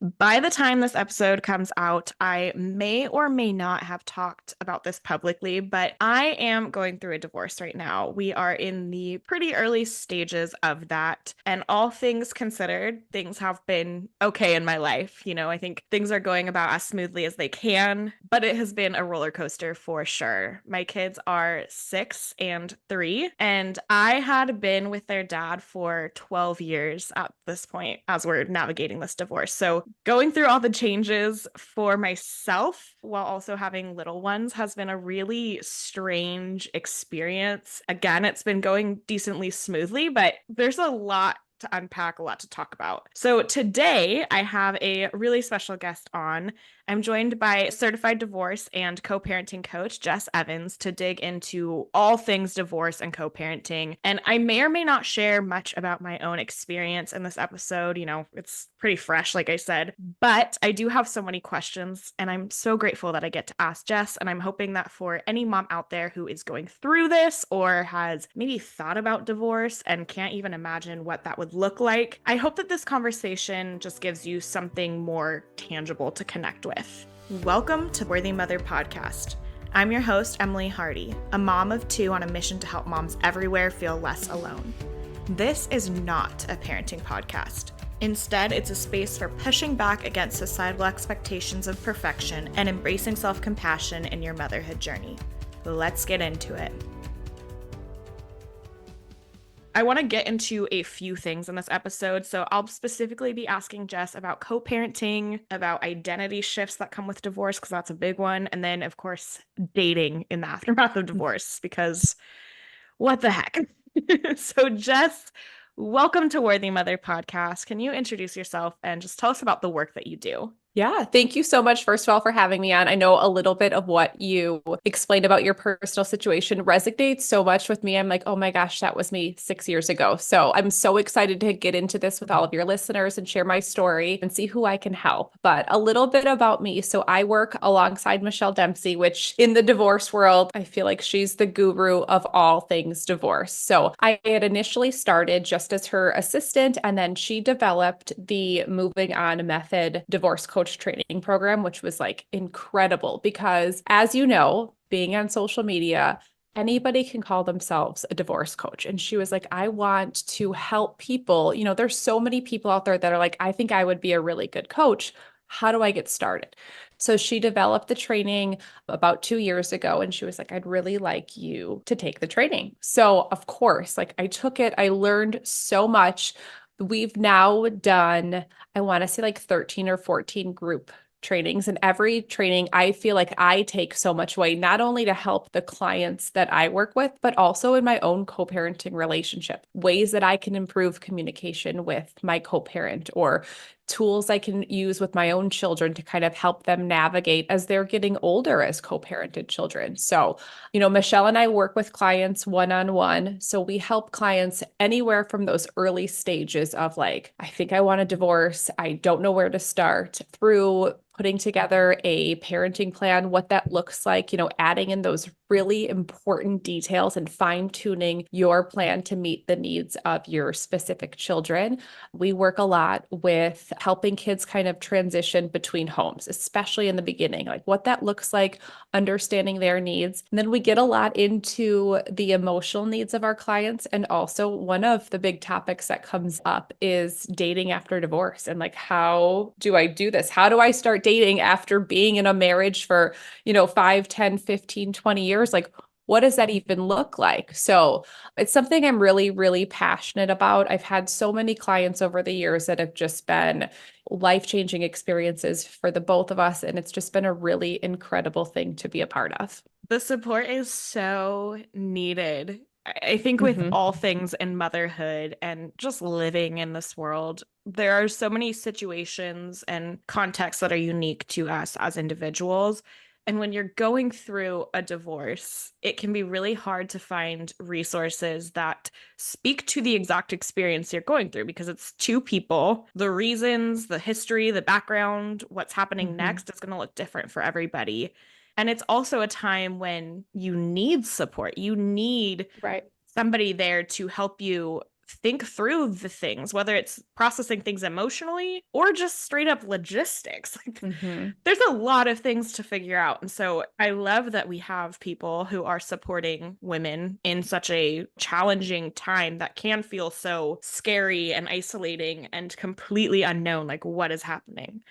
By the time this episode comes out, I may or may not have talked about this publicly, but I am going through a divorce right now. We are in the pretty early stages of that. And all things considered, things have been okay in my life. I think things are going about as smoothly as they can, but it has been a roller coaster for sure. My kids are 6 and 3, and I had been with their dad for 12 years at this point as we're navigating this divorce. So going through all the changes for myself while also having little ones has been a really strange experience. Again, it's been going decently smoothly, but there's a lot to unpack, a lot to talk about. So today I have a really special guest on. I'm joined by certified divorce and co-parenting coach Jess Evans to dig into all things divorce and co-parenting. And I may or may not share much about my own experience in this episode. It's pretty fresh, like I said, but I do have so many questions, and I'm so grateful that I get to ask Jess. And I'm hoping that for any mom out there who is going through this or has maybe thought about divorce and can't even imagine what that would look like, I hope that this conversation just gives you something more tangible to connect with. Welcome to Worthy Mother Podcast. I'm your host, Emily Hardy, a mom of two on a mission to help moms everywhere feel less alone. This is not a parenting podcast. Instead, it's a space for pushing back against societal expectations of perfection and embracing self-compassion in your motherhood journey. Let's get into it. I want to get into a few things in this episode. So I'll specifically be asking Jess about co-parenting, about identity shifts that come with divorce, because that's a big one. And then, of course, dating in the aftermath of divorce, because what the heck? So Jess, welcome to Worthy Mother Podcast. Can you introduce yourself and just tell us about the work that you do? Yeah, thank you so much, first of all, for having me on. I know a little bit of what you explained about your personal situation resonates so much with me. I'm like, oh my gosh, that was me 6 years ago. So I'm so excited to get into this with all of your listeners and share my story and see who I can help. But a little bit about me. So I work alongside Michelle Dempsey, which in the divorce world, I feel like she's the guru of all things divorce. So I had initially started just as her assistant, and then she developed the Moving On Method divorce coach training program, which was like incredible because, as you know, being on social media, anybody can call themselves a divorce coach. And she was like, I want to help people. There's so many people out there that are like, I think I would be a really good coach. How do I get started? So she developed the training about 2 years ago, and she was like, I'd really like you to take the training. So of course, like I took it, I learned so much. We've now done, I want to say like 13 or 14 group trainings. And every training, I feel like I take so much away, not only to help the clients that I work with, but also in my own co-parenting relationship, ways that I can improve communication with my co-parent, or tools I can use with my own children to kind of help them navigate as they're getting older as co-parented children. So, Michelle and I work with clients one-on-one. So we help clients anywhere from those early stages of like, I think I want a divorce, I don't know where to start, through putting together a parenting plan, what that looks like, adding in those really important details and fine-tuning your plan to meet the needs of your specific children. We work a lot with helping kids kind of transition between homes, especially in the beginning, like what that looks like, understanding their needs. And then we get a lot into the emotional needs of our clients. And also one of the big topics that comes up is dating after divorce. And like, how do I do this? How do I start dating after being in a marriage for, 5, 10, 15, 20 years? Like, what does that even look like? So it's something I'm really, really passionate about. I've had so many clients over the years that have just been life-changing experiences for the both of us. And it's just been a really incredible thing to be a part of. The support is so needed. I think with Mhm. all things in motherhood and just living in this world, there are so many situations and contexts that are unique to us as individuals. And when you're going through a divorce, it can be really hard to find resources that speak to the exact experience you're going through, because it's two people. The reasons, the history, the background, what's happening Mhm. next is going to look different for everybody. And it's also a time when you need support. You need Right. somebody there to help you think through the things, whether it's processing things emotionally or just straight up logistics. Like, Hmm. there's a lot of things to figure out. And so I love that we have people who are supporting women in such a challenging time that can feel so scary and isolating and completely unknown, like what is happening.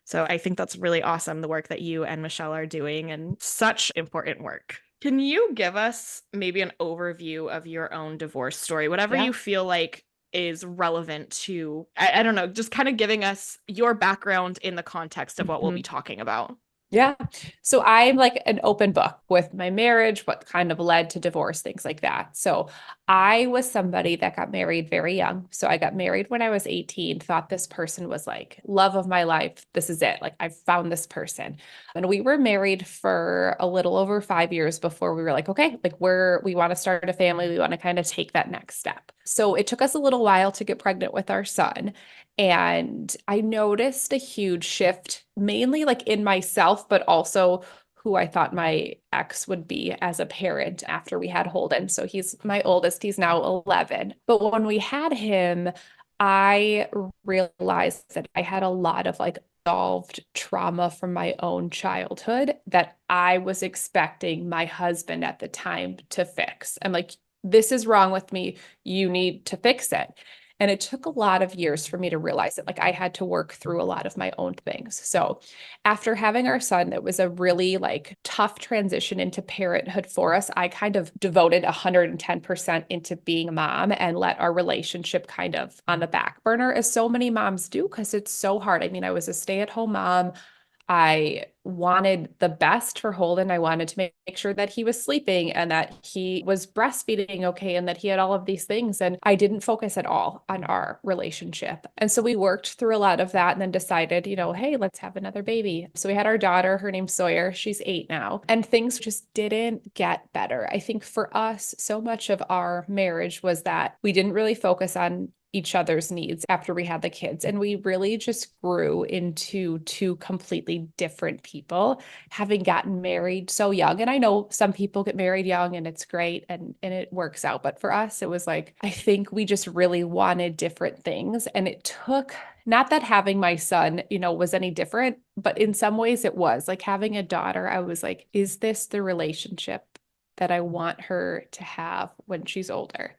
So I think that's really awesome, the work that you and Michelle are doing, and such important work. Can you give us maybe an overview of your own divorce story, whatever Yeah. you feel like is relevant to, I don't know, just kind of giving us your background in the context of what we'll be Mhm. talking about. Yeah. So I'm like an open book with my marriage, what kind of led to divorce, things like that. So I was somebody that got married very young. So I got married when I was 18, thought this person was like love of my life. This is it. Like I found this person. And we were married for a little over 5 years before we were like, okay, like we want to start a family. We want to kind of take that next step. So it took us a little while to get pregnant with our son. And I noticed a huge shift, mainly like in myself, but also who I thought my ex would be as a parent after we had Holden. So he's my oldest, he's now 11. But when we had him, I realized that I had a lot of like solved trauma from my own childhood that I was expecting my husband at the time to fix. I'm like, this is wrong with me. You need to fix it. And it took a lot of years for me to realize that like I had to work through a lot of my own things. So after having our son, it was a really like tough transition into parenthood for us. I kind of devoted 110% into being a mom and let our relationship kind of on the back burner, as so many moms do, because it's so hard. I mean, I was a stay-at-home mom. I wanted the best for Holden. I wanted to make sure that he was sleeping and that he was breastfeeding okay and that he had all of these things. And I didn't focus at all on our relationship. And so we worked through a lot of that and then decided, hey, let's have another baby. So we had our daughter, her name's Sawyer. She's 8 now. And things just didn't get better. I think for us, so much of our marriage was that we didn't really focus on each other's needs after we had the kids. And we really just grew into two completely different people, having gotten married so young. And I know some people get married young and it's great and it works out. But for us, it was like, I think we just really wanted different things. And it took, not that having my son, was any different, but in some ways it was like having a daughter. I was like, is this the relationship that I want her to have when she's older?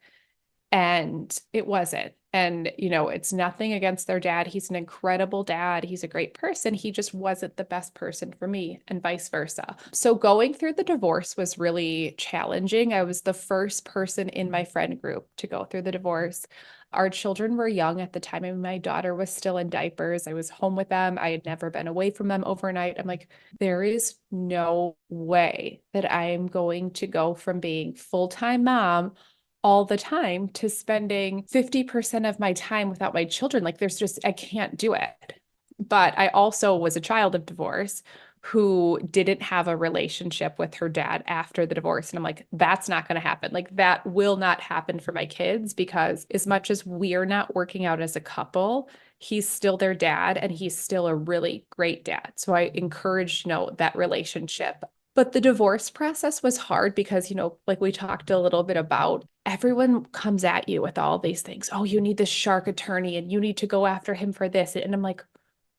And it wasn't. And, it's nothing against their dad. He's an incredible dad. He's a great person. He just wasn't the best person for me, and vice versa. So going through the divorce was really challenging. I was the first person in my friend group to go through the divorce. Our children were young at the time, and my daughter was still in diapers. I was home with them. I had never been away from them overnight. I'm like, there is no way that I'm going to go from being full-time mom all the time to spending 50% of my time without my children. Like I can't do it. But I also was a child of divorce who didn't have a relationship with her dad after the divorce. And I'm like, that's not going to happen. Like that will not happen for my kids, because as much as we're not working out as a couple, he's still their dad and he's still a really great dad. So I encouraged, that relationship. But the divorce process was hard because, like we talked a little bit about, everyone comes at you with all these things. Oh, you need this shark attorney and you need to go after him for this. And I'm like,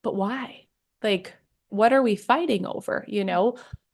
but why? Like, what are we fighting over?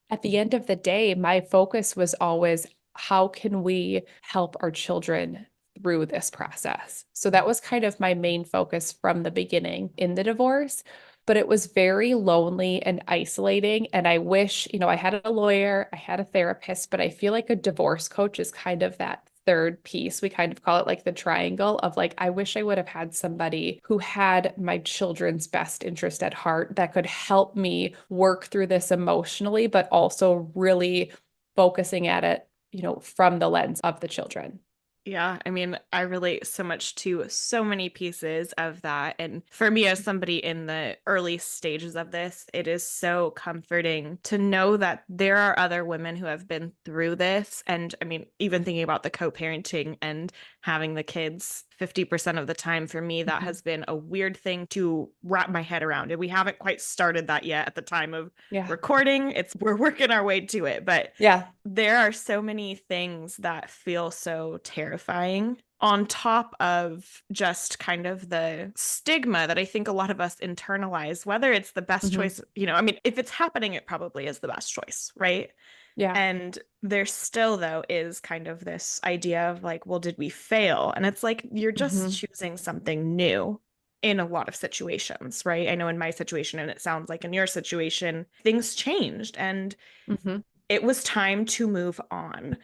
At the end of the day, my focus was always, how can we help our children through this process? So that was kind of my main focus from the beginning in the divorce. But it was very lonely and isolating. And I wish, I had a lawyer, I had a therapist, but I feel like a divorce coach is kind of that third piece. We kind of call it like the triangle of like, I wish I would have had somebody who had my children's best interest at heart that could help me work through this emotionally, but also really focusing at it, from the lens of the children. Yeah, I mean, I relate so much to so many pieces of that. And for me, as somebody in the early stages of this, it is so comforting to know that there are other women who have been through this. And I mean, even thinking about the co-parenting and having the kids 50% of the time, for me, that Mhm. has been a weird thing to wrap my head around. And we haven't quite started that yet at the time of Yeah. recording. We're working our way to it, but Yeah. there are so many things that feel so terrifying on top of just kind of the stigma that I think a lot of us internalize, whether it's the best Hmm. choice, I mean, if it's happening, it probably is the best choice, right? Yeah. And there still, though, is kind of this idea of like, well, did we fail? And it's like you're just Hmm. choosing something new in a lot of situations, right? I know in my situation, and it sounds like in your situation, things changed and Hmm. it was time to move on.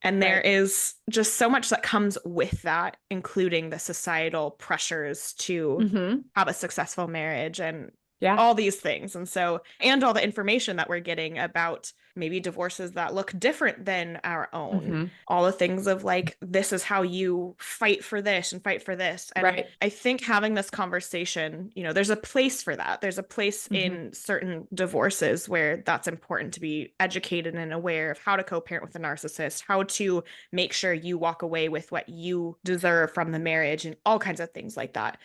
And there Right. is just so much that comes with that, including the societal pressures to Hmm. have a successful marriage and Yeah. all these things. And so, and all the information that we're getting about maybe divorces that look different than our own. Hmm. All the things of like, this is how you fight for this and fight for this. And Right. I think having this conversation, there's a place for that. There's a place Hmm. in certain divorces where that's important to be educated and aware of how to co-parent with a narcissist, how to make sure you walk away with what you deserve from the marriage and all kinds of things like that.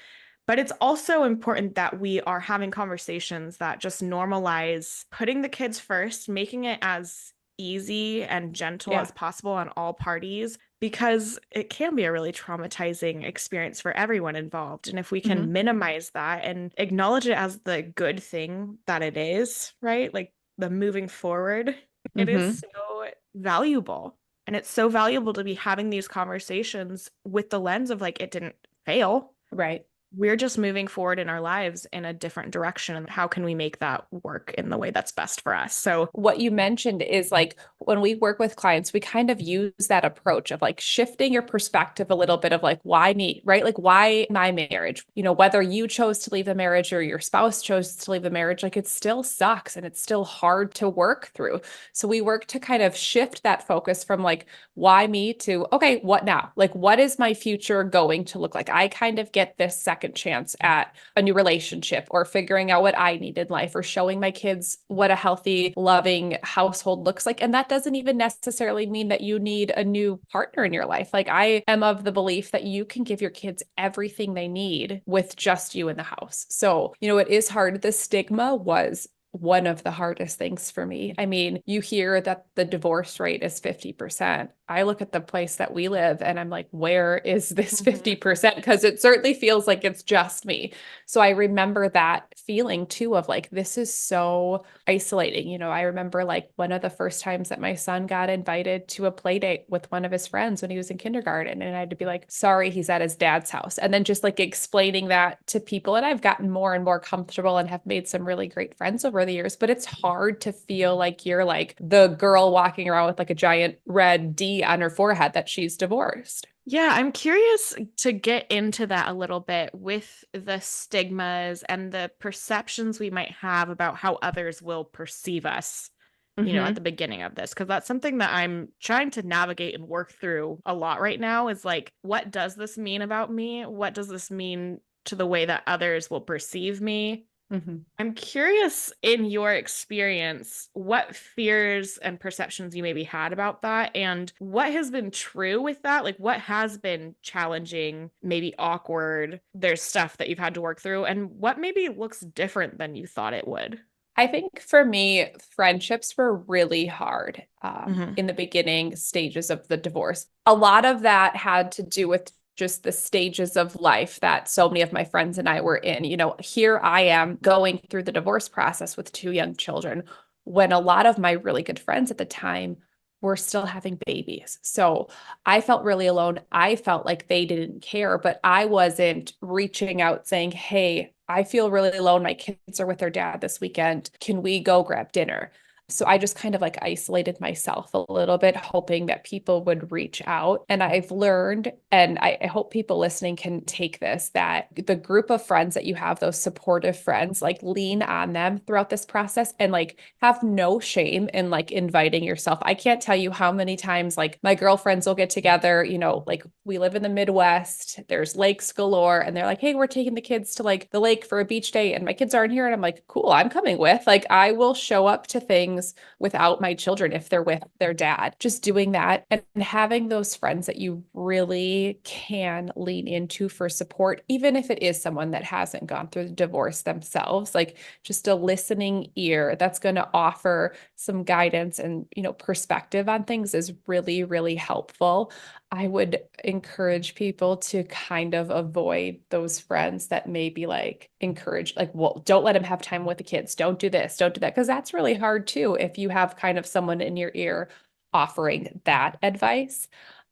But it's also important that we are having conversations that just normalize putting the kids first, making it as easy and gentle Yeah. as possible on all parties, because it can be a really traumatizing experience for everyone involved. And if we Hmm. can minimize that and acknowledge it as the good thing that it is, right? Like the moving forward, it is Hmm. so valuable. And it's so valuable to be having these conversations with the lens of like, it didn't fail. Right. We're just moving forward in our lives in a different direction. And how can we make that work in the way that's best for us? So, What you mentioned is like when we work with clients, we kind of use that approach of like shifting your perspective a little bit of like, why me, right? Like, why my marriage? Whether you chose to leave the marriage or your spouse chose to leave the marriage, like it still sucks and it's still hard to work through. So we work to kind of shift that focus from like, why me to, okay, what now? Like, what is my future going to look like? I kind of get this second chance at a new relationship or figuring out what I need in life or showing my kids what a healthy, loving household looks like. And that doesn't even necessarily mean that you need a new partner in your life. Like I am of the belief that you can give your kids everything they need with just you in the house. So, it is hard. The stigma was one of the hardest things for me. I mean, you hear that the divorce rate is 50%. I look at the place that we live and I'm like, where is this mhm. 50%? Because it certainly feels like it's just me. So I remember that feeling too of like, this is so isolating. I remember like one of the first times that my son got invited to a play date with one of his friends when he was in kindergarten. And I had to be like, sorry, he's at his dad's house. And then just like explaining that to people. And I've gotten more and more comfortable and have made some really great friends over the years. But it's hard to feel like you're like the girl walking around with like a giant red D on her forehead that she's divorced. Yeah, I'm curious to get into that a little bit with the stigmas and the perceptions we might have about how others will perceive us, at the Hmm. beginning of this, because that's something that I'm trying to navigate and work through a lot right now is like, what does this mean about me? What does this mean to the way that others will perceive me? Hmm. I'm curious in your experience, what fears and perceptions you maybe had about that, and what has been true with that? Like, what has been challenging, maybe awkward? There's stuff that you've had to work through, and what maybe looks different than you thought it would. I think for me, friendships were really hard Hmm. in the beginning stages of the divorce. A lot of that had to do with just the stages of life that so many of my friends and I were in. Here I am going through the divorce process with two young children when a lot of my really good friends at the time were still having babies. So I felt really alone. I felt like they didn't care, but I wasn't reaching out saying, hey, I feel really alone. My kids are with their dad this weekend. Can we go grab dinner? So I just kind of like isolated myself a little bit, hoping that people would reach out. And I've learned, and I hope people listening can take this, that the group of friends that you have, those supportive friends, like lean on them throughout this process and like have no shame in like inviting yourself. I can't tell you how many times like my girlfriends will get together, like we live in the Midwest, there's lakes galore, and they're like, hey, we're taking the kids to like the lake for a beach day, and my kids aren't here. And I'm like, cool, I'm coming with. Like, I will show up to things without my children if they're with their dad. Just doing that and having those friends that you really can lean into for support, even if it is someone that hasn't gone through the divorce themselves, like just a listening ear that's going to offer some guidance and, perspective on things is really, really helpful. I would encourage people to kind of avoid those friends that maybe like encourage, like, well, don't let him have time with the kids. Don't do this, don't do that. Because that's really hard too if you have kind of someone in your ear offering that advice.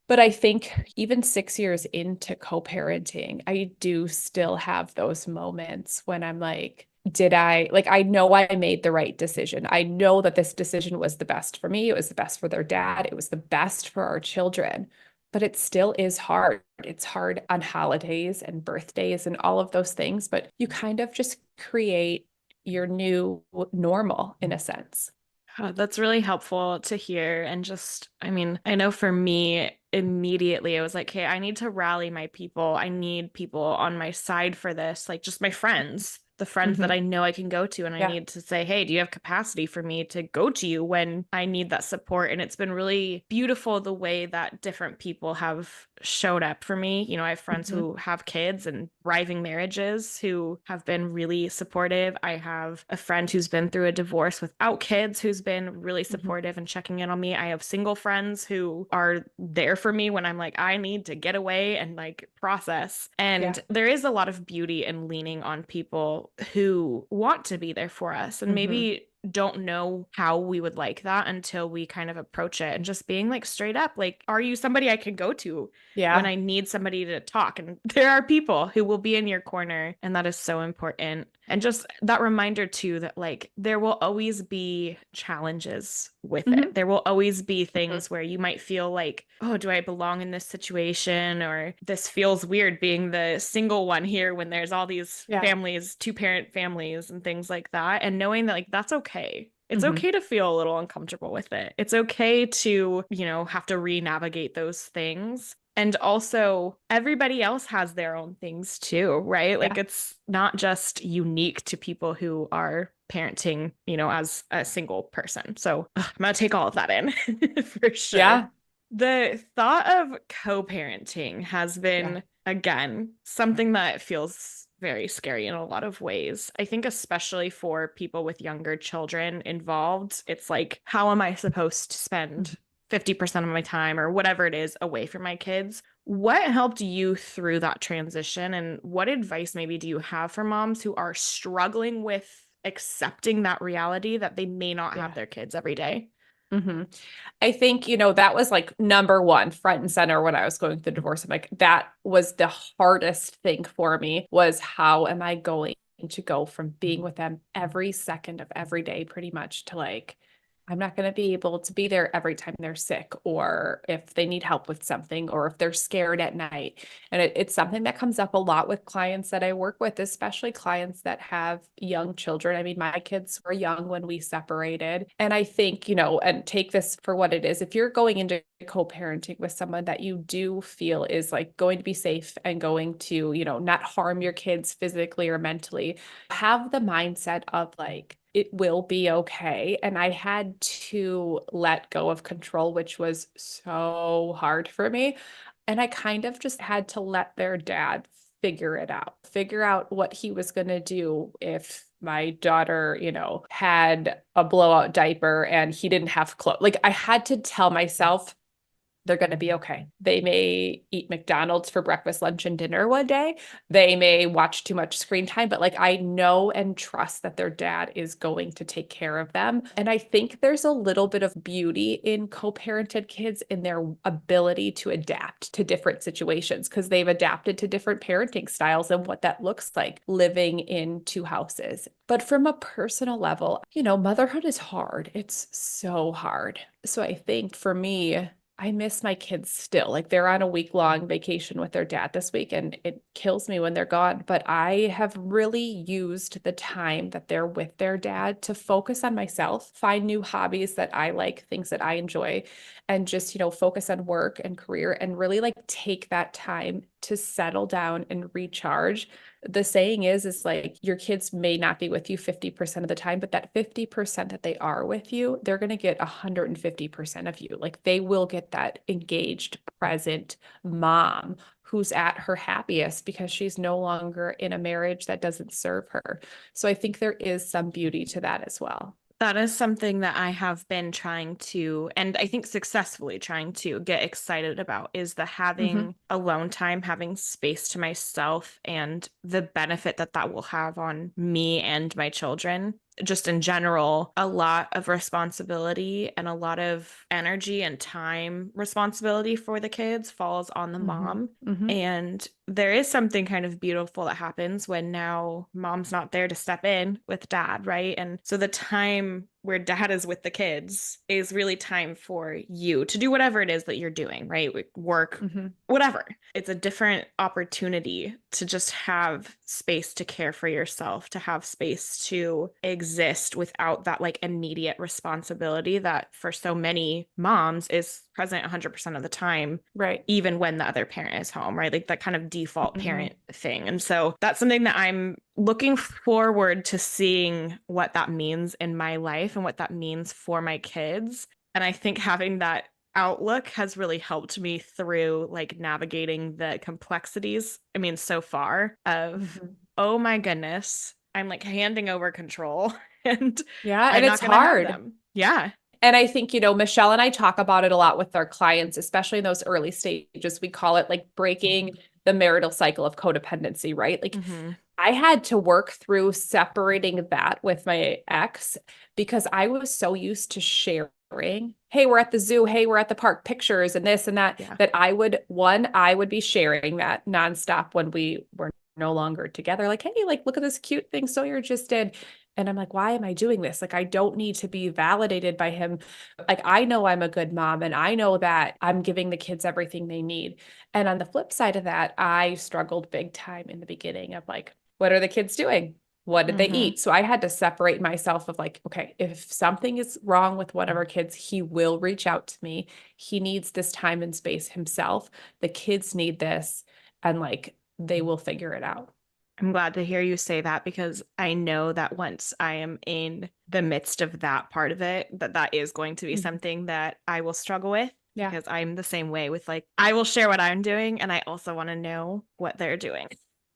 But I think even 6 years into co-parenting, I do still have those moments when I'm like, did I, like, I know I made the right decision. I know that this decision was the best for me. It was the best for their dad. It was the best for our children. But it still is hard. It's hard on holidays and birthdays and all of those things. But you kind of just create your new normal in a sense. That's really helpful to hear. And just, I mean, I know for me, immediately it was like, hey, I need to rally my people. I need people on my side for this, like just my friends, the friends that Hmm. I know I can go to. And I Yeah. need to say, hey, do you have capacity for me to go to you when I need that support? And it's been really beautiful the way that different people have showed up for me. You know, I have friends Hmm. who have kids and thriving marriages who have been really supportive. I have a friend who's been through a divorce without kids who's been really Hmm. supportive and checking in on me. I have single friends who are there for me when I'm like, I need to get away and like process. Yeah. And there is a lot of beauty in leaning on people who want to be there for us and Hmm. maybe don't know how we would like that until we kind of approach it and just being like straight up, like, are you somebody I can go to when Yeah. I need somebody to talk? And there are people who will be in your corner, and that is so important. And just that reminder, too, that like there will always be challenges with it. Hmm. There will always be Hmm. things where you might feel like, oh, do I belong in this situation? Or this feels weird being the single one here when there's all these Yeah. families, two-parent families, and things like that. And knowing that, like, that's okay. It's Hmm. okay to feel a little uncomfortable with it. It's okay to, have to re-navigate those things. And also, everybody else has their own things too, right? Like, Yeah. it's not just unique to people who are parenting, as a single person. So, I'm going to take all of that in for sure. Yeah. The thought of co-parenting has Yeah. been, again, something that feels very scary in a lot of ways. I think, especially for people with younger children involved, it's like, how am I supposed to spend Mhm. 50% of my time or whatever it is away from my kids? What helped you through that transition? And what advice maybe do you have for moms who are struggling with accepting that reality that they may not have Yeah. their kids every day? Hmm. I think, that was like number one, front and center when I was going through the divorce. I'm like, that was the hardest thing for me was how am I going to go from being with them every second of every day, pretty much to like, I'm not going to be able to be there every time they're sick or if they need help with something or if they're scared at night. And it's something that comes up a lot with clients that I work with, especially clients that have young children. I mean, my kids were young when we separated. And I think, and take this for what it is. If you're going into co-parenting with someone that you do feel is like going to be safe and going to, not harm your kids physically or mentally, have the mindset of like, it will be okay. And I had to let go of control, which was so hard for me. And I kind of just had to let their dad figure out what he was going to do if my daughter, had a blowout diaper and he didn't have clothes. Like I had to tell myself they're going to be okay. They may eat McDonald's for breakfast, lunch, and dinner one day. They may watch too much screen time, but like I know and trust that their dad is going to take care of them. And I think there's a little bit of beauty in co-parented kids in their ability to adapt to different situations because they've adapted to different parenting styles and what that looks like living in two houses. But from a personal level, motherhood is hard. It's so hard. So I think for me, I miss my kids still. Like they're on a week-long vacation with their dad this week, and it kills me when they're gone. But I have really used the time that they're with their dad to focus on myself, find new hobbies that I like, things that I enjoy, and just, focus on work and career and really like take that time to settle down and recharge. The saying is like your kids may not be with you 50% of the time, but that 50% that they are with you, they're going to get 150% of you. Like they will get that engaged, present mom who's at her happiest because she's no longer in a marriage that doesn't serve her. So I think there is some beauty to that as well. That is something that I have been trying to, and I think successfully trying to get excited about is the Hmm. having alone time, having space to myself, and the benefit that that will have on me and my children. Just in general, a lot of responsibility and a lot of energy and time responsibility for the kids falls on the Hmm. mom. Hmm. And there is something kind of beautiful that happens when now mom's not there to step in with dad, right? And so the time where dad is with the kids is really time for you to do whatever it is that you're doing, right? Work, Hmm. whatever. It's a different opportunity to just have space to care for yourself, to have space to exist without that like immediate responsibility that for so many moms is present 100% of the time, Right. even when the other parent is home, right? Like that kind of default Hmm. parent thing. And so that's something that I'm looking forward to seeing what that means in my life and what that means for my kids. And I think having that outlook has really helped me through like navigating the complexities. I mean, so far of, Hmm. oh my goodness, I'm like handing over control and Yeah. And I'm it's not going to have hard. them. Yeah. And I think, Michelle and I talk about it a lot with our clients, especially in those early stages. We call it like breaking the marital cycle of codependency, right? Like Hmm. I had to work through separating that with my ex because I was so used to sharing. Hey, we're at the zoo. Hey, we're at the park, pictures and this and that, Yeah. that I would be sharing that nonstop when we were no longer together. Like, hey, like, look at this cute thing Sawyer just did. And I'm like, why am I doing this? Like, I don't need to be validated by him. Like, I know I'm a good mom and I know that I'm giving the kids everything they need. And on the flip side of that, I struggled big time in the beginning of like, what are the kids doing? What did they Hmm. eat? So I had to separate myself of like, okay, if something is wrong with one of our kids, he will reach out to me. He needs this time and space himself. The kids need this, and like they will figure it out. I'm glad to hear you say that because I know that once I am in the midst of that part of it, that that is going to be Mhm. something that I will struggle with Yeah. because I'm the same way with like, I will share what I'm doing and I also want to know what they're doing.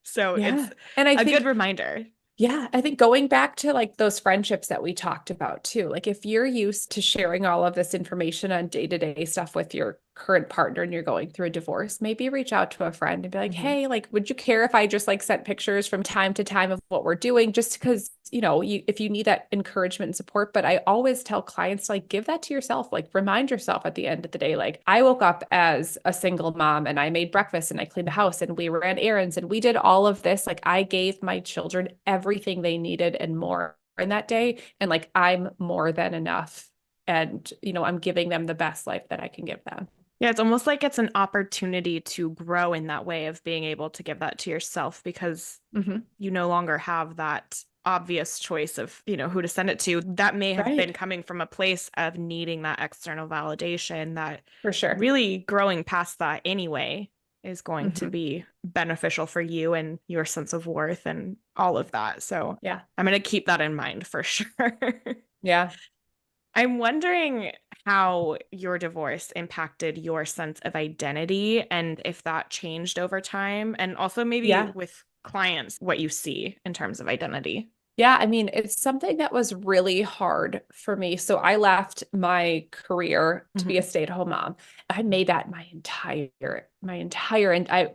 So it's Yeah. And I a good think reminder. Yeah, I think going back to like those friendships that we talked about too, like if you're used to sharing all of this information on day-to-day stuff with your current partner and you're going through a divorce, maybe reach out to a friend and be like, Mhm. hey, like, would you care if I just like sent pictures from time to time of what we're doing? Just because, if you need that encouragement and support. But I always tell clients to like give that to yourself, like remind yourself at the end of the day, like I woke up as a single mom and I made breakfast and I cleaned the house and we ran errands and we did all of this. Like I gave my children everything they needed and more in that day. And like I'm more than enough. And, I'm giving them the best life that I can give them. Yeah, it's almost like it's an opportunity to grow in that way of being able to give that to yourself because Hmm. you no longer have that obvious choice of, who to send it to. That may have been Right. coming from a place of needing that external validation that For sure. really growing past that anyway is going to Hmm. be beneficial for you and your sense of worth and all of that. So Yeah. I'm going to keep that in mind for sure. Yeah. I'm wondering how your divorce impacted your sense of identity and if that changed over time, and also maybe Yeah. with clients, what you see in terms of identity. Yeah, I mean, it's something that was really hard for me. So I left my career to be a Hmm. stay-at-home mom. I made that and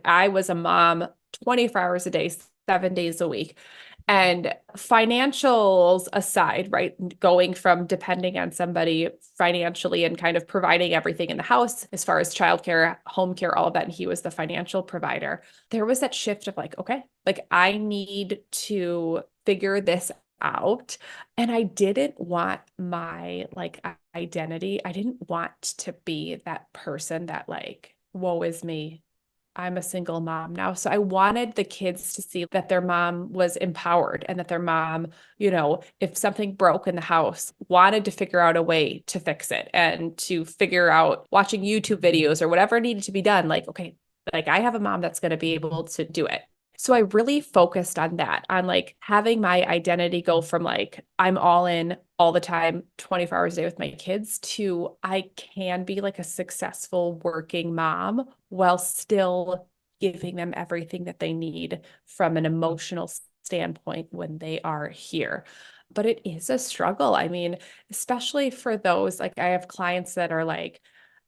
I was a mom 24 hours a day, 7 days a week. And financials aside, right, going from depending on somebody financially and kind of providing everything in the house as far as childcare, home care, all of that, and he was the financial provider. There was that shift of like, okay, like I need to figure this out. And I didn't want my like identity, I didn't want to be that person that like, woe is me. I'm a single mom now. So I wanted the kids to see that their mom was empowered and that their mom, if something broke in the house, wanted to figure out a way to fix it and to figure out watching YouTube videos or whatever needed to be done. Like, okay, like I have a mom that's going to be able to do it. So I really focused on that, on like having my identity go from like, I'm all in all the time, 24 hours a day with my kids to I can be like a successful working mom while still giving them everything that they need from an emotional standpoint when they are here. but it is a struggle. I mean, especially for those, like I have clients that are like,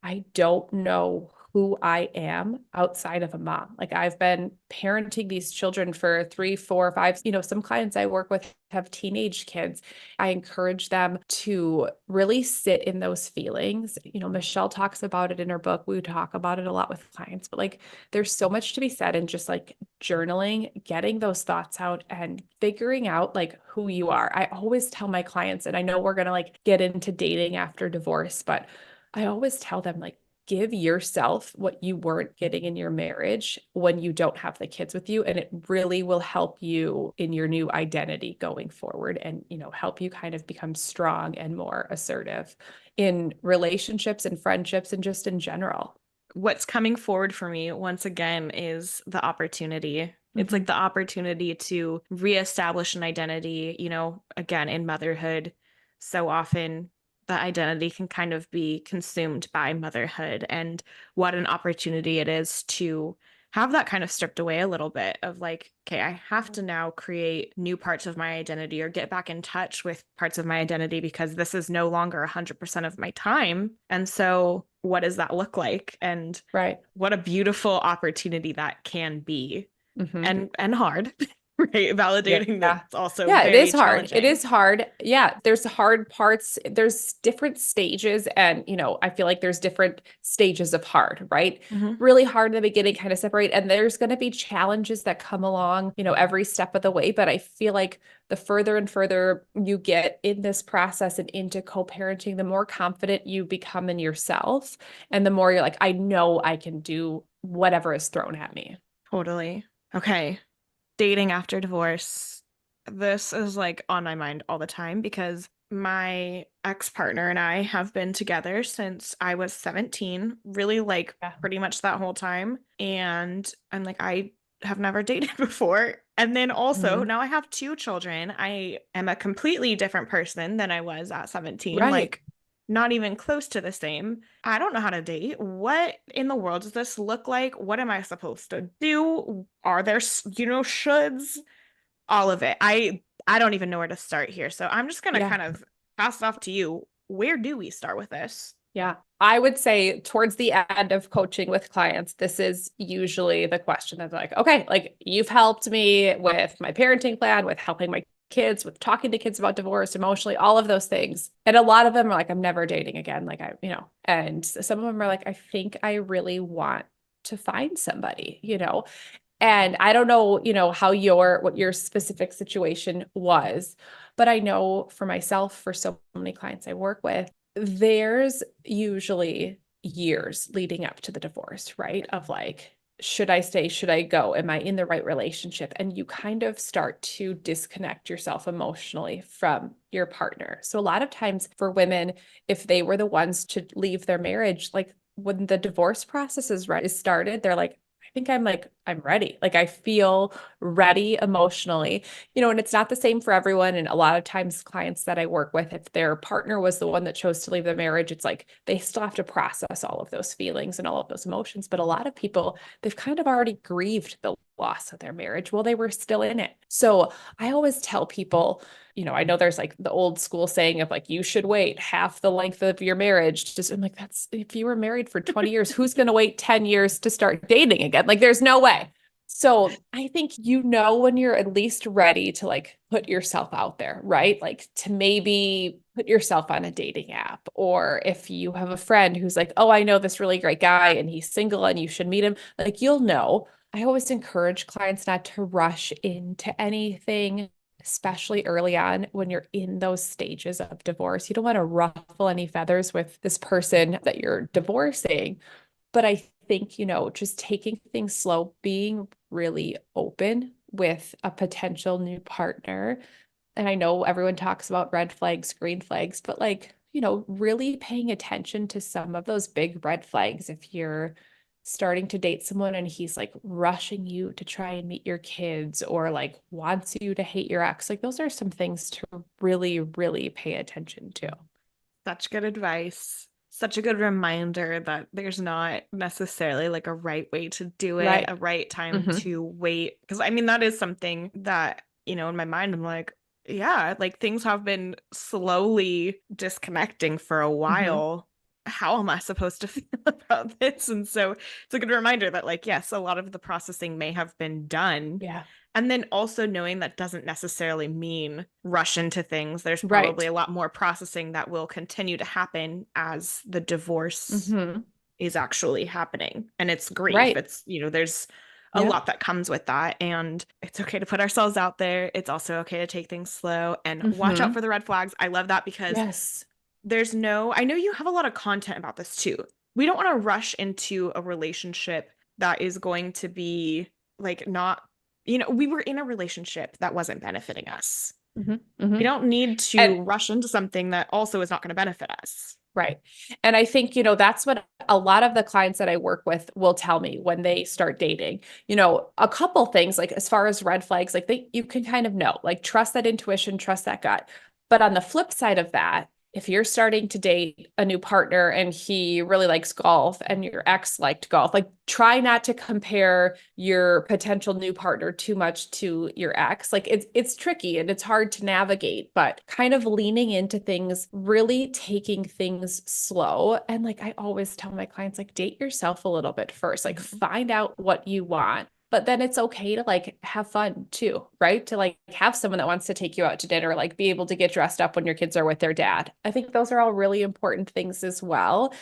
I don't know who I am outside of a mom. Like I've been parenting these children for 3, 4, 5, some clients I work with have teenage kids. I encourage them to really sit in those feelings. Michelle talks about it in her book. We talk about it a lot with clients, but like there's so much to be said in just like journaling, getting those thoughts out and figuring out like who you are. I always tell my clients, and I know we're going to like get into dating after divorce, but I always tell them like, give yourself what you weren't getting in your marriage when you don't have the kids with you. And it really will help you in your new identity going forward and, help you kind of become strong and more assertive in relationships and friendships and just in general. What's coming forward for me once again is the opportunity. It's like Mhm. the opportunity to reestablish an identity, again, in motherhood. So often the identity can kind of be consumed by motherhood, and what an opportunity it is to have that kind of stripped away a little bit of like, okay, I have to now create new parts of my identity or get back in touch with parts of my identity because this is no longer 100% of my time. And so, what does that look like? And Right. what a beautiful opportunity that can be, Mhm. and hard, right? Yeah. Validating that it's also Yeah, it very is hard. It challenging. is hard. Yeah, there's hard parts. There's different stages. And, I feel like there's different stages of hard, right? Mhm. Really hard in the beginning, kind of separate. And there's going to be challenges that come along, every step of the way. But I feel like the further and further you get in this process and into co-parenting, the more confident you become in yourself. And the more you're like, I know I can do whatever is thrown at me. Totally. Okay. Dating after divorce. This is like on my mind all the time because my ex-partner and I have been together since I was 17, really like Yeah. pretty much that whole time. And I'm like, I have never dated before. And then also Mhm. now I have two children. I am a completely different person than I was at 17, Right. like not even close to the same. I don't know how to date. What in the world does this look like? What am I supposed to do? Are there, shoulds? All of it. I don't even know where to start here. So I'm just gonna Yeah. kind of pass it off to you. Where do we start with this? Yeah. I would say towards the end of coaching with clients, this is usually the question that's like, okay, like you've helped me with my parenting plan, with helping my kids, with talking to kids about divorce, emotionally, all of those things. And a lot of them are like, I'm never dating again. Like and some of them are like, I think I really want to find somebody. And I don't know, how what your specific situation was, but I know for myself, for so many clients I work with, there's usually years leading up to the divorce, right? Of like, should I stay? Should I go? Am I in the right relationship? And you kind of start to disconnect yourself emotionally from your partner. So a lot of times for women, if they were the ones to leave their marriage, like when the divorce process is started, they're like, I'm ready. Like I feel ready emotionally, and it's not the same for everyone. And a lot of times clients that I work with, if their partner was the one that chose to leave the marriage, it's like they still have to process all of those feelings and all of those emotions. But a lot of people, they've kind of already grieved the loss of their marriage while they were still in it. So I always tell people, I know there's like the old school saying of like, you should wait half the length of your marriage. Just, I'm like, that's if you were married for 20 years, who's going to wait 10 years to start dating again? Like, there's no way. So I think when you're at least ready to like put yourself out there, right? Like to maybe put yourself on a dating app, or if you have a friend who's like, oh, I know this really great guy and he's single and you should meet him, like you'll know. I always encourage clients not to rush into anything, especially early on when you're in those stages of divorce. You don't want to ruffle any feathers with this person that you're divorcing. But I think, just taking things slow, being really open with a potential new partner. And I know everyone talks about red flags, green flags, but like, really paying attention to some of those big red flags. If you're starting to date someone and he's like rushing you to try and meet your kids, or like wants you to hate your ex, like those are some things to really, really pay attention to. Such good advice. Such a good reminder that there's not necessarily like a right way to do it, Right. a right time Hmm. to wait. Because I mean, that is something that, in my mind, I'm like, yeah, like things have been slowly disconnecting for a Hmm. while. How am I supposed to feel about this? And so it's a good reminder that, like, yes, a lot of the processing may have been done. Yeah. And then also knowing that doesn't necessarily mean rush into things. There's probably Right. a lot more processing that will continue to happen as the divorce Hmm. is actually happening. And it's grief. Right. It's, there's a Yeah. lot that comes with that. And it's okay to put ourselves out there. It's also okay to take things slow and watch out Hmm. for the red flags. I love that because Yes. I know you have a lot of content about this too. We don't want to rush into a relationship that is going to be like not, we were in a relationship that wasn't benefiting us. Hmm. We Hmm. don't need And to rush into something that also is not going to benefit us. right. And I think, that's what a lot of the clients that I work with will tell me when they start dating. A couple things, like as far as red flags, like you can kind of know, like trust that intuition, trust that gut. But on the flip side of that, if you're starting to date a new partner and he really likes golf and your ex liked golf, like try not to compare your potential new partner too much to your ex. Like it's tricky and it's hard to navigate, but kind of leaning into things, really taking things slow. And like I always tell my clients, like date yourself a little bit first, like Mhm. find out what you want. But then it's okay to like have fun too, right? To like have someone that wants to take you out to dinner, like be able to get dressed up when your kids are with their dad. I think those are all really important things as well.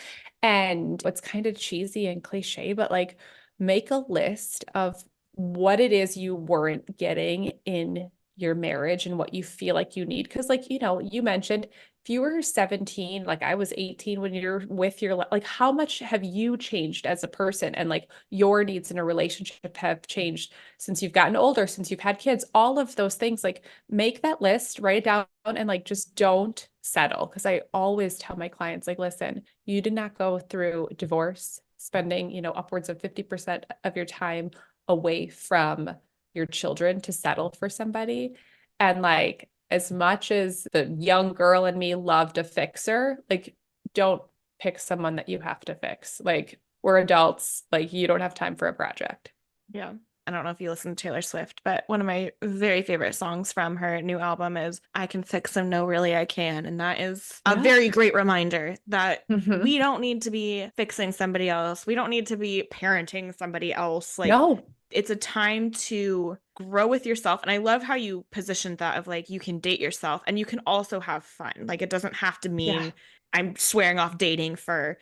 And it's kind of cheesy and cliche, but like make a list of what it is you weren't getting in your marriage and what you feel like you need. Cause like, you mentioned if you were 17, like I was 18 when you're with your, like, how much have you changed as a person? And like your needs in a relationship have changed since you've gotten older, since you've had kids, all of those things. Like make that list, write it down, and like just don't settle. Cause I always tell my clients, like, listen, you did not go through divorce, spending, upwards of 50% of your time away from your children to settle for somebody. And like, as much as the young girl in me loved a fixer, like, don't pick someone that you have to fix. Like, we're adults, like, you don't have time for a project. Yeah. I don't know if you listen to Taylor Swift, but one of my very favorite songs from her new album is I Can Fix Them, No, Really I Can. And that is a Yeah. very great reminder that Hmm. we don't need to be fixing somebody else. We don't need to be parenting somebody else. Like, No. it's a time to grow with yourself. And I love how you positioned that of like, you can date yourself and you can also have fun. Like, it doesn't have to Yeah. mean I'm swearing off dating for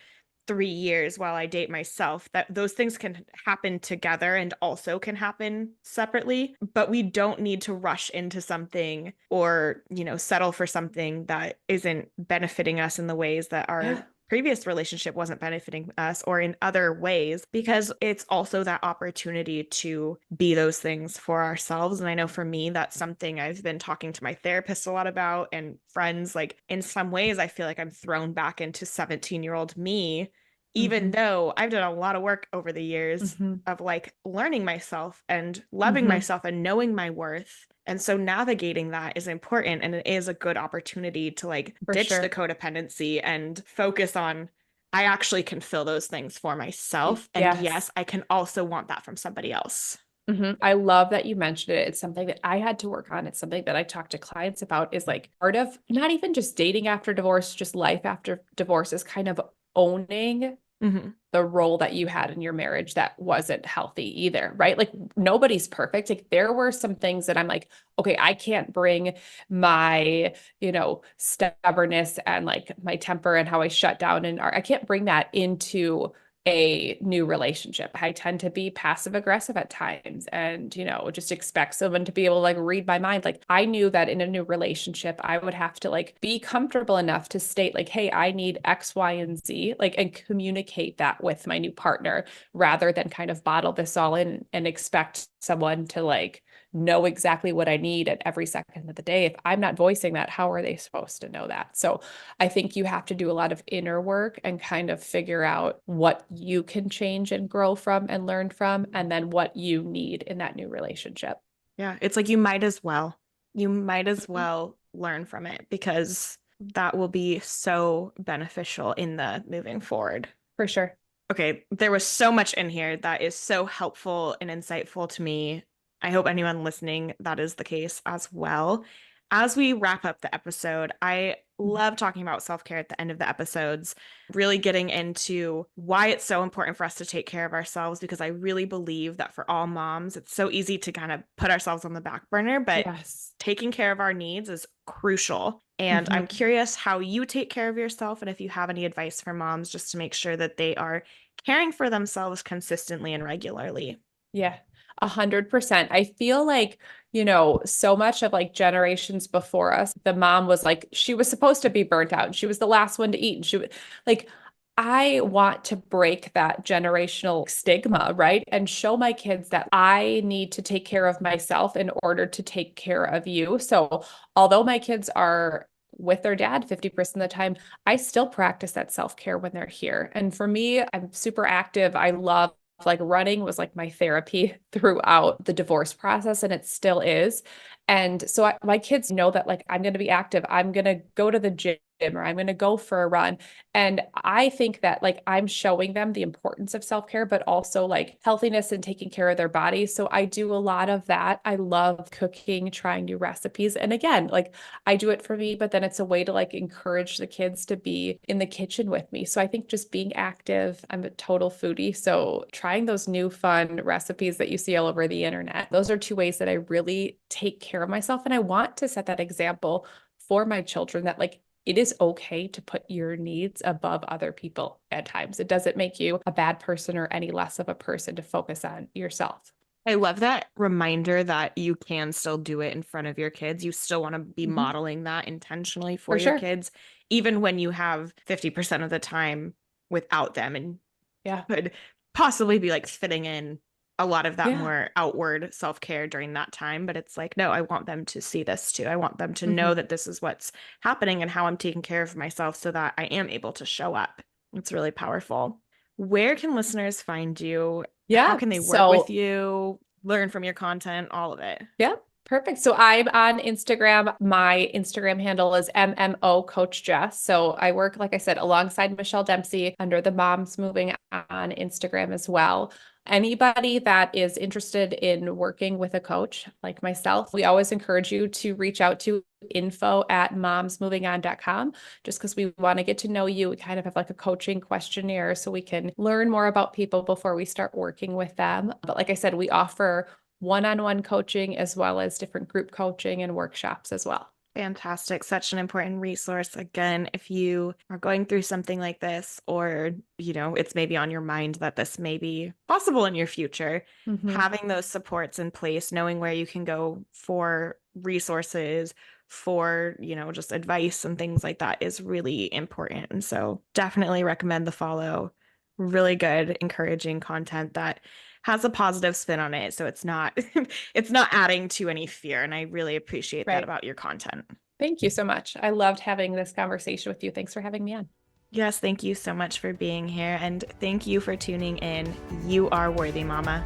3 years while I date myself, that those things can happen together and also can happen separately, but we don't need to rush into something or, settle for something that isn't benefiting us in the ways that our Yeah. previous relationship wasn't benefiting us or in other ways, because it's also that opportunity to be those things for ourselves. And I know for me, that's something I've been talking to my therapist a lot about and friends. Like, in some ways, I feel like I'm thrown back into 17-year-old me, even Hmm. though I've done a lot of work over the years Hmm. of like learning myself and loving Hmm. myself and knowing my worth. And so navigating that is important, and it is a good opportunity to like For ditch the sure. codependency and focus on I actually can fill those things for myself. And Yes. yes, I can also want that from somebody else. I love that you mentioned it. It's something that I had to work on. It's something that I talk to clients about is like part of not even just dating after divorce, just life after divorce is kind of owning Hmm. the role that you had in your marriage that wasn't healthy either, right? Like nobody's perfect. Like there were some things that I'm like, okay, I can't bring my, stubbornness and like my temper and how I shut down and I can't bring that into a new relationship. I tend to be passive aggressive at times and, just expect someone to be able to like read my mind. Like I knew that in a new relationship, I would have to like be comfortable enough to state like, hey, I need X, Y, and Z, like, and communicate that with my new partner rather than kind of bottle this all in and expect someone to like know exactly what I need at every second of the day. If I'm not voicing that, how are they supposed to know that? So I think you have to do a lot of inner work and kind of figure out what you can change and grow from and learn from, and then what you need in that new relationship. Yeah, it's like you might as Mhm. well learn from it because that will be so beneficial in the moving forward. For sure. Okay, there was so much in here that is so helpful and insightful to me. I hope anyone listening that is the case as well. As we wrap up the episode, I love talking about self-care at the end of the episodes, really getting into why it's so important for us to take care of ourselves, because I really believe that for all moms, it's so easy to kind of put ourselves on the back burner, but Yes. taking care of our needs is crucial. And I'm Hmm. curious how you take care of yourself and if you have any advice for moms just to make sure that they are caring for themselves consistently and regularly. Yeah, 100%. I feel like, so much of like generations before us, the mom was like, she was supposed to be burnt out and she was the last one to eat. And she would like, I want to break that generational stigma, right? And show my kids that I need to take care of myself in order to take care of you. So, although my kids are with their dad 50% of the time, I still practice that self-care when they're here. And for me, I'm super active. I love like running was like my therapy throughout the divorce process, and it still is. And so my kids know that like I'm going to be active. I'm going to go to the gym or I'm going to go for a run. And I think that like I'm showing them the importance of self-care, but also like healthiness and taking care of their bodies. So I do a lot of that. I love cooking, trying new recipes. And again, like I do it for me, but then it's a way to like encourage the kids to be in the kitchen with me. So I think just being active, I'm a total foodie. So trying those new fun recipes that you see all over the internet, those are two ways that I really take care of myself. And I want to set that example for my children that like it is okay to put your needs above other people at times. It doesn't make you a bad person or any less of a person to focus on yourself. I love that reminder that you can still do it in front of your kids. You still want to be Mhm. modeling that intentionally for For your sure. kids, even when you have 50% of the time without them and Yeah. could possibly be like fitting in a lot of that Yeah. more outward self-care during that time. But it's like, no, I want them to see this too. I want them to know Mhm. that this is what's happening and how I'm taking care of myself so that I am able to show up. It's really powerful. Where can listeners find you? How Yeah. can they work with So you, learn from your content, all of it? yeah, perfect. So I'm on Instagram. My Instagram handle is MMO Coach Jess. So I work, like I said, alongside Michelle Dempsey under the Moms Moving on Instagram as well. Anybody that is interested in working with a coach like myself, we always encourage you to reach out to info@momsmovingon.com just because we want to get to know you. We kind of have like a coaching questionnaire so we can learn more about people before we start working with them. But like I said, we offer one-on-one coaching as well as different group coaching and workshops as well. Fantastic. Such an important resource. Again, if you are going through something like this, or, it's maybe on your mind that this may be possible in your future, Mhm. having those supports in place, knowing where you can go for resources, for, just advice and things like that is really important. And so definitely recommend the follow. Really good, encouraging content that has a positive spin on it. So it's not it's not adding to any fear. And I really appreciate that Right. about your content. Thank you so much. I loved having this conversation with you. Thanks for having me on. Yes, thank you so much for being here. And thank you for tuning in. You are worthy, Mama.